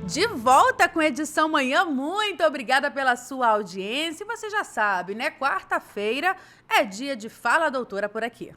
De volta com a edição Manhã, muito obrigada pela sua audiência. E você já sabe, né? Quarta-feira é dia de Fala Doutora por aqui.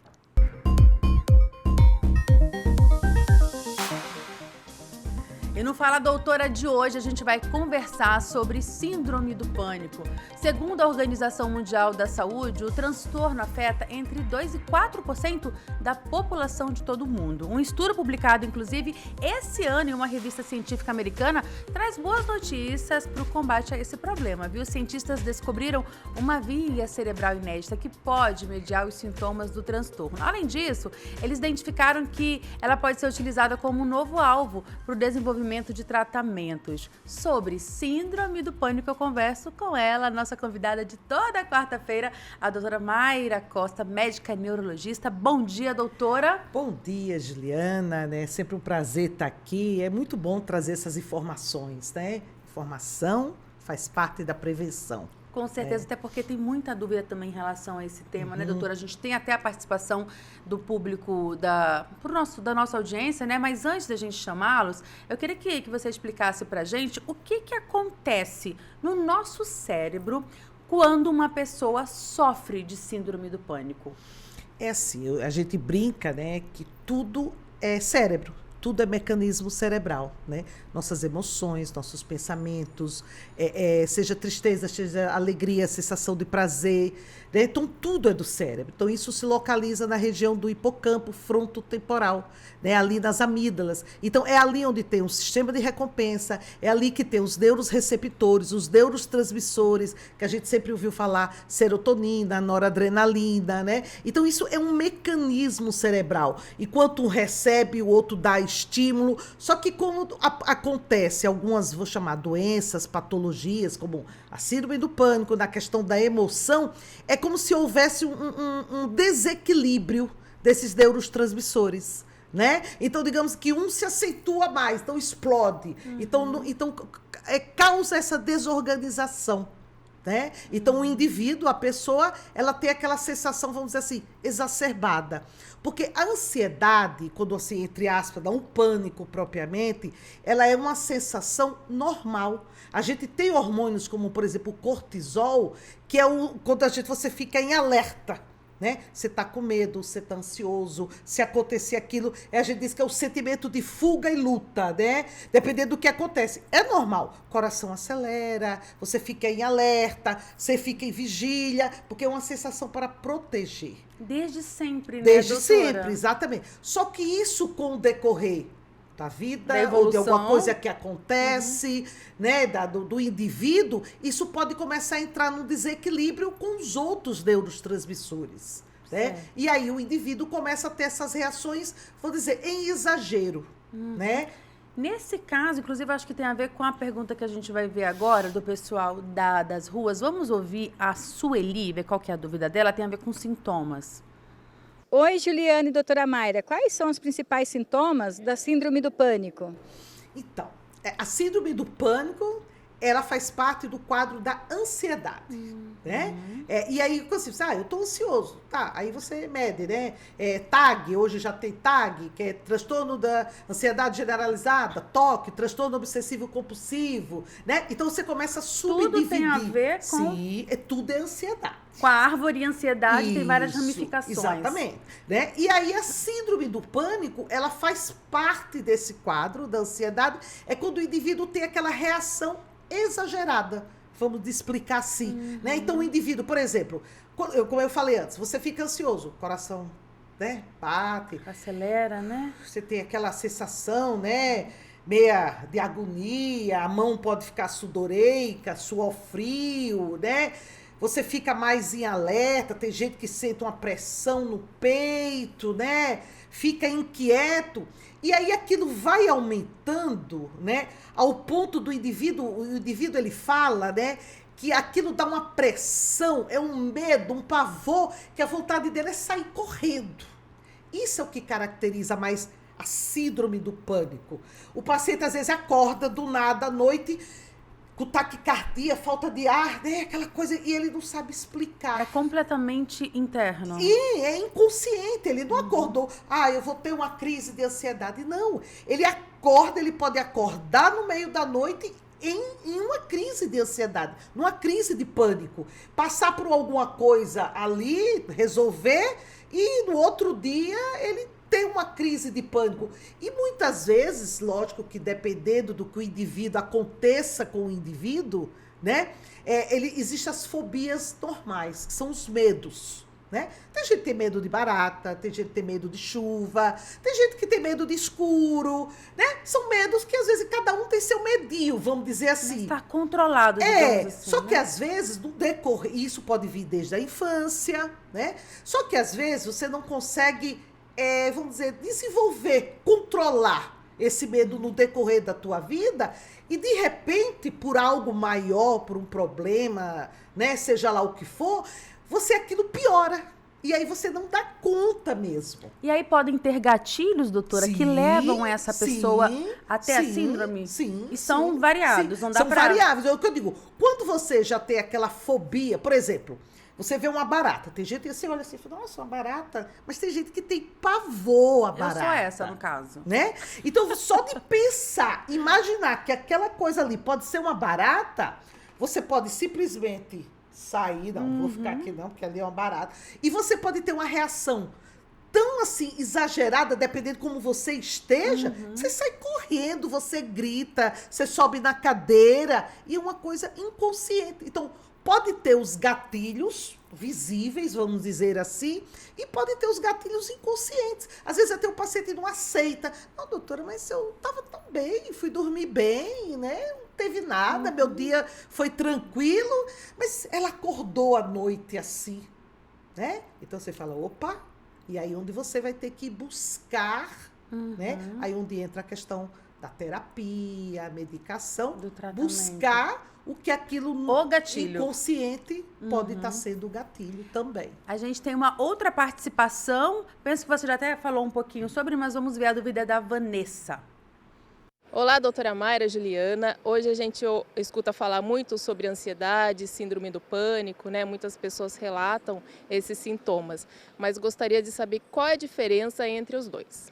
E no Fala Doutora de hoje, a gente vai conversar sobre síndrome do pânico. Segundo a Organização Mundial da Saúde, o transtorno afeta entre 2% e 4% da população de todo o mundo. Um estudo publicado, inclusive, esse ano em uma revista científica americana, traz boas notícias para o combate a esse problema, viu? Os cientistas descobriram uma via cerebral inédita que pode mediar os sintomas do transtorno. Além disso, eles identificaram que ela pode ser utilizada como um novo alvo para o desenvolvimento de tratamentos. Sobre síndrome do pânico, eu converso com ela, nossa convidada de toda quarta-feira, a doutora Mayra Costa, médica neurologista. Bom dia, doutora. Bom dia, Juliana, né? Sempre um prazer estar aqui. É muito bom trazer essas informações, né? Informação faz parte da prevenção. Com certeza, até porque tem muita dúvida também em relação a esse tema, né, doutora? A gente tem até a participação do público da nossa audiência, né? Mas antes da gente chamá-los, eu queria que você explicasse pra gente o que acontece no nosso cérebro quando uma pessoa sofre de síndrome do pânico. É assim, a gente brinca, né, que tudo é cérebro. Tudo é mecanismo cerebral, né? Nossas emoções, nossos pensamentos, seja tristeza, seja alegria, sensação de prazer, né? Então, tudo é do cérebro. Então, isso se localiza na região do hipocampo frontotemporal, né? Ali nas amígdalas. Então, é ali onde tem um sistema de recompensa, é ali que tem os neuroreceptores, os neurotransmissores, que a gente sempre ouviu falar, serotonina, noradrenalina, né? Então, isso é um mecanismo cerebral. Enquanto um recebe, o outro dá estímulo, só que como acontece algumas, vou chamar doenças, patologias, como a síndrome do pânico, na questão da emoção, é como se houvesse um desequilíbrio desses neurotransmissores, né? Então, digamos que um se aceitua mais, então explode, então causa essa desorganização. Né? Então, o indivíduo, a pessoa, ela tem aquela sensação, vamos dizer assim, exacerbada. Porque a ansiedade, quando assim, entre aspas, dá um pânico propriamente, ela é uma sensação normal. A gente tem hormônios como, por exemplo, o cortisol, que é quando você fica em alerta. Né? Você está com medo, você está ansioso, se acontecer aquilo, a gente diz que é o sentimento de fuga e luta, né? Dependendo do que acontece. É normal, o coração acelera, você fica em alerta, você fica em vigília, porque é uma sensação para proteger. Desde sempre, né, Desde doutora? sempre, exatamente. Só que isso com o decorrer da vida, da ou de alguma coisa que acontece, né, do indivíduo, isso pode começar a entrar num desequilíbrio com os outros neurotransmissores, né? E aí o indivíduo começa a ter essas reações, vou dizer, em exagero, né? Nesse caso, inclusive, acho que tem a ver com a pergunta que a gente vai ver agora do pessoal das ruas. Vamos ouvir a Sueli, ver qual que é a dúvida dela, tem a ver com sintomas. Oi, Juliana e doutora Mayra, quais são os principais sintomas da síndrome do pânico? Então, a síndrome do pânico, ela faz parte do quadro da ansiedade, né? E aí, você diz, eu tô ansioso, tá, aí você mede, né? TAG, hoje já tem TAG, que é transtorno da ansiedade generalizada, TOC, transtorno obsessivo compulsivo, né? Então, você começa a subdividir. Tudo tem a ver com... Sim, tudo é ansiedade. Com a árvore ansiedade, Isso, tem várias ramificações. Exatamente. Né? E aí a síndrome do pânico, ela faz parte desse quadro da ansiedade, é quando o indivíduo tem aquela reação exagerada, vamos explicar assim. Né? Então o indivíduo, por exemplo, como eu falei antes, você fica ansioso, coração, né, bate. Acelera, né? Você tem aquela sensação, né, meia de agonia, a mão pode ficar sudoreica, suor frio, né? Você fica mais em alerta, tem gente que sente uma pressão no peito, né? Fica inquieto. E aí aquilo vai aumentando, né? Ao ponto do indivíduo, o indivíduo ele fala, né? Que aquilo dá uma pressão, é um medo, um pavor, que a vontade dele é sair correndo. Isso é o que caracteriza mais a síndrome do pânico. O paciente às vezes acorda do nada à noite com taquicardia, falta de ar, né? Aquela coisa, e ele não sabe explicar. É completamente interno. E é inconsciente, ele não acordou, eu vou ter uma crise de ansiedade. Não, ele acorda, ele pode acordar no meio da noite em uma crise de ansiedade, numa crise de pânico. Passar por alguma coisa ali, resolver, e no outro dia ele tem uma crise de pânico. E muitas vezes, lógico que dependendo do que o indivíduo aconteça com o indivíduo, né? Existem as fobias normais, que são os medos, né? Tem gente que tem medo de barata, tem gente que tem medo de chuva, tem gente que tem medo de escuro, né? São medos que às vezes cada um tem seu medinho, vamos dizer assim. Está controlado, digamos assim, só né? que às vezes, no decorrer, isso pode vir desde a infância, né? Só que às vezes você não consegue, vamos dizer, desenvolver, controlar esse medo no decorrer da tua vida e, de repente, por algo maior, por um problema, né, seja lá o que for, aquilo piora. E aí você não dá conta mesmo. E aí podem ter gatilhos, doutora, que levam essa pessoa até a síndrome? Sim. E são variados, não dá São pra... variáveis. É o que eu digo. Quando você já tem aquela fobia, por exemplo, você vê uma barata. Tem gente que você olha assim e fala, nossa, uma barata. Mas tem gente que tem pavor a barata. Eu sou essa, no caso. Né? Então, só de pensar, imaginar que aquela coisa ali pode ser uma barata, você pode simplesmente sair, não vou ficar aqui não, porque ali é uma barata. E você pode ter uma reação tão assim, exagerada, dependendo de como você esteja, você sai correndo, você grita, você sobe na cadeira, e é uma coisa inconsciente. Então, pode ter os gatilhos visíveis, vamos dizer assim, e pode ter os gatilhos inconscientes. Às vezes até o paciente não aceita. Não, doutora, mas eu estava tão bem, fui dormir bem, né? Não teve nada, meu dia foi tranquilo, mas ela acordou à noite assim, né? Então você fala, opa, e aí onde você vai ter que buscar, né? Aí onde entra a questão da terapia, a medicação, do tratamento, buscar o que aquilo o gatilho inconsciente pode estar sendo gatilho também. A gente tem uma outra participação, penso que você já até falou um pouquinho sobre, mas vamos ver a dúvida da Vanessa. Olá, doutora Mayra, Juliana. Hoje a gente escuta falar muito sobre ansiedade, síndrome do pânico, né? Muitas pessoas relatam esses sintomas, mas gostaria de saber qual é a diferença entre os dois.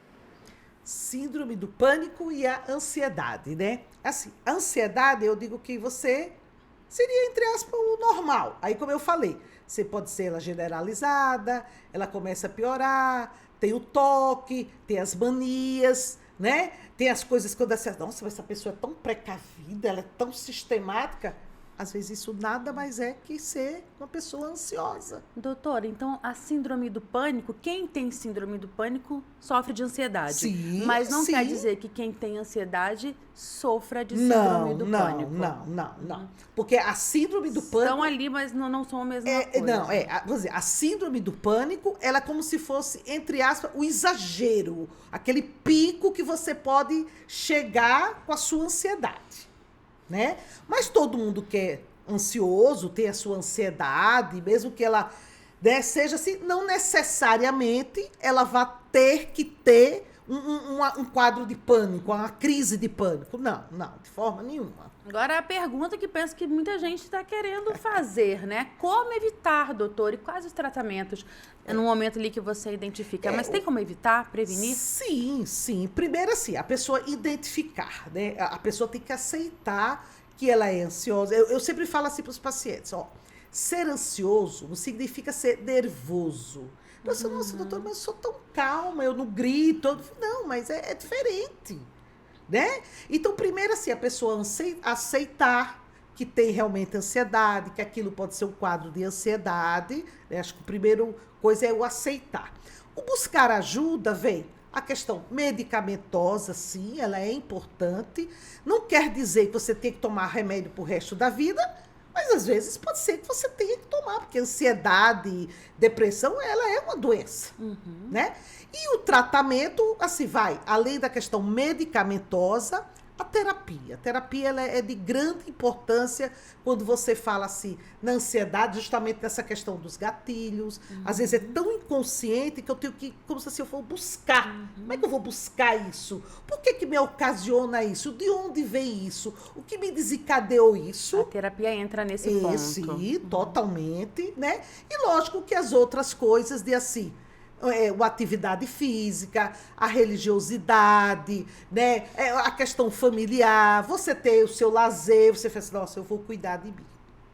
Síndrome do pânico e a ansiedade, né? Assim, a ansiedade, eu digo que você seria, entre aspas, o normal. Aí, como eu falei, você pode ser ela generalizada, ela começa a piorar, tem o toque, tem as manias, né? Tem as coisas quando você, nossa, essa pessoa é tão precavida, ela é tão sistemática. Às vezes isso nada mais é que ser uma pessoa ansiosa. Doutora, então a síndrome do pânico, quem tem síndrome do pânico sofre de ansiedade. Sim, mas não sim. quer dizer que quem tem ansiedade sofra de síndrome do pânico. Não. Porque a síndrome do pânico... Estão ali, mas não são a mesma coisa. Vamos dizer, a síndrome do pânico, ela é como se fosse, entre aspas, o exagero. Aquele pico que você pode chegar com a sua ansiedade. Né? Mas todo mundo que é ansioso, tem a sua ansiedade, mesmo que ela, né, seja assim, não necessariamente ela vai ter que ter um quadro de pânico, uma crise de pânico. Não, de forma nenhuma. Agora a pergunta que penso que muita gente está querendo fazer, né? Como evitar, doutor? E quais os tratamentos no momento ali que você identifica? Mas tem como evitar, prevenir? Sim. Primeiro, assim, a pessoa identificar, né? A pessoa tem que aceitar que ela é ansiosa. Eu sempre falo assim para os pacientes, ó, ser ansioso não significa ser nervoso. Nossa, doutor, mas eu sou tão calma, eu não grito. Não, mas é diferente. Né? Então, primeiro assim, a pessoa aceitar que tem realmente ansiedade, que aquilo pode ser um quadro de ansiedade, né? Acho que a primeira coisa é o aceitar. O buscar ajuda, vem a questão medicamentosa, sim, ela é importante, não quer dizer que você tem que tomar remédio pro resto da vida, mas às vezes pode ser que você tenha que tomar, porque ansiedade, depressão, ela é uma doença, né? E o tratamento, assim, vai, além da questão medicamentosa, A terapia. A terapia ela é de grande importância quando você fala assim, na ansiedade, justamente nessa questão dos gatilhos. Às vezes é tão inconsciente que eu tenho que, como se eu for buscar. Como é que eu vou buscar isso? Por que me ocasiona isso? De onde vem isso? O que me desencadeou isso? A terapia entra nesse ponto. Sim, totalmente, né? E lógico que as outras coisas de assim, a atividade física, a religiosidade, né? A questão familiar, você ter o seu lazer, você fala assim, nossa, eu vou cuidar de mim.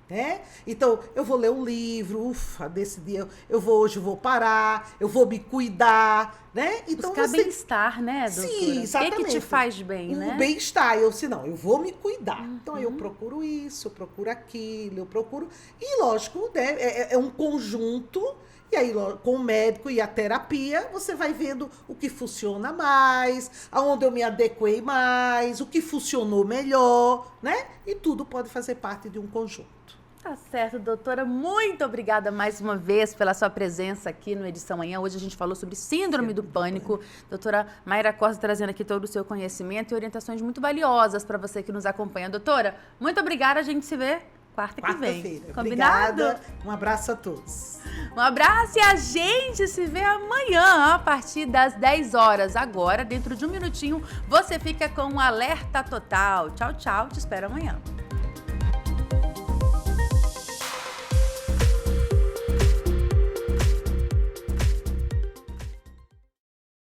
Né? Então, eu vou ler um livro, desse dia hoje eu vou parar, eu vou me cuidar, né? Então, buscar bem-estar, né, doutora? Sim, exatamente. O que te faz bem, né? O bem-estar, eu vou me cuidar. Então, eu procuro isso, eu procuro aquilo, eu procuro... E, lógico, né, é um conjunto, e aí, com o médico e a terapia, você vai vendo o que funciona mais, aonde eu me adequei mais, o que funcionou melhor, né? E tudo pode fazer parte de um conjunto. Tá certo, doutora. Muito obrigada mais uma vez pela sua presença aqui no Edição Manhã. Hoje a gente falou sobre síndrome do pânico. Doutora Mayra Costa trazendo aqui todo o seu conhecimento e orientações muito valiosas para você que nos acompanha. Doutora, muito obrigada. A gente se vê quarta que vem. Combinado? Obrigada. Um abraço a todos. Um abraço e a gente se vê amanhã a partir das 10 horas. Agora, dentro de um minutinho, você fica com um alerta total. Tchau, tchau. Te espero amanhã.